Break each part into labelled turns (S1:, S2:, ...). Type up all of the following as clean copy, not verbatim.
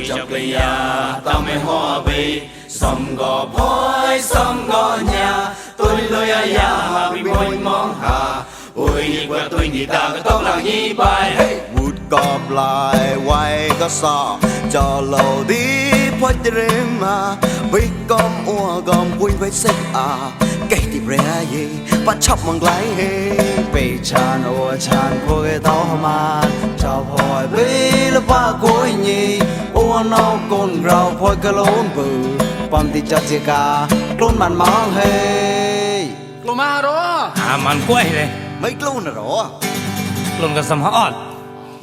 S1: chọc lì à tao mới hoa bì xong gò phôi xong gò nhà tôi lôi à ya bị môi mong hà ôi nhị qua tôi nhị ta có tốt là nhị bài
S2: วุดกอบลายไว้ก็สอจอโลดีพอจะเริ่มมาวิกอมอัวกอมปุยไว้เสกอาแกที่เปรย์ยีปัดชอบมังไกลเฮไปชานอัวชานพวกไอ้เต้ามาชอบพอยไปแล้วป้ากุยยีอัวนอกคนเราพอยกระโลนปือปอมที่จัดเจกากลุ่นมันมองเฮ
S3: กลุ่มมาหรอ
S4: มันกล้วยเลย
S2: ไม่กลุ่นหรอก
S4: ลุ่นกับสมฮอด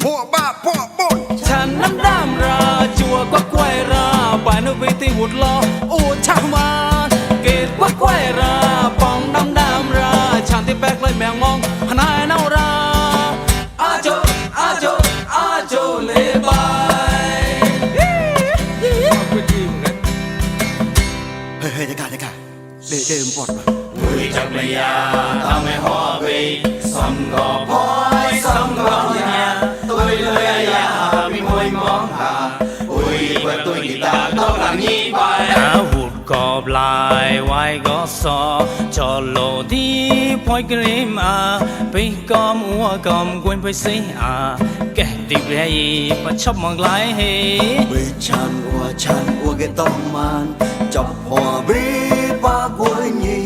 S2: พวกบ้าพวกบุญ
S3: ฉันน้ำดำราจัวก็กล้วยราป่านไปที่หุดล้ออูชาวมานเกตก็กล้วยราปองดำราฉันที่แบกเลยแมงมองหนายเนาราอาโจอาโจอาโจเลบาย
S2: เฮ้ยเฮ้ยเดี๋ยวกันเดี๋ยวกันเดิมปลดมา
S1: ui chọc lì à tao mới hoa bì xong gò phôi xong gò nhà tôi lôi à ya bị môi mong hà ui qua tôi nhị ta có tốt là nhị bài
S4: หูดกอบลายไว้ก็สอจอโลดีพอยกริมอาไปกอมอัวกอมกวนไปสิอาแกติเรย์ปัดชอบมองไกลเฮ
S2: วิชันอัวแกต้องมันจับหัวบีปากหัวยี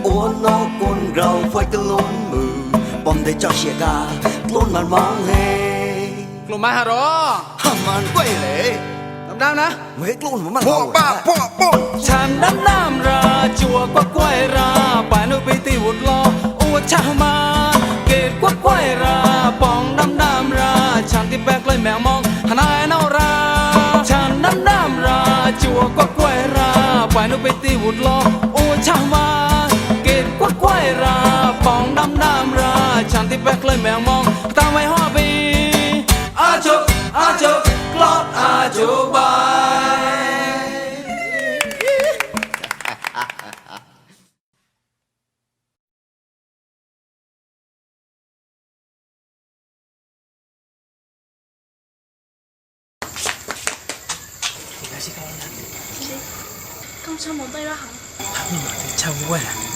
S2: อัวนอกคนเราไฟตะลุนมือปอมได้เจ้าเชียกาล้นมันมองเฮ
S3: กลุ่มมาหรอ
S2: ห้ามมันก้วยเลย
S3: ดำนะ
S2: เฮ้ยกลุ่นมันพวกบ้าพวกบุญ
S3: ฉันน้ำราจัวก็กล้วยราป่านไปที่หุดล้ออูชาวมานเกตก็กล้วยราปองดำราฉันที่แบกเลยแมวมองหนายเนาราฉันน้ำราจัวก็กล้วยราป่านไปที่หุดล้ออูชาวมานเกตก็กล้วยราปองดำราฉันที่แบกเลยแมวมองตามไว้หัวบีอาโจกลอดอาโจบาย
S5: 刚才冇低啦行。
S4: 臭啊！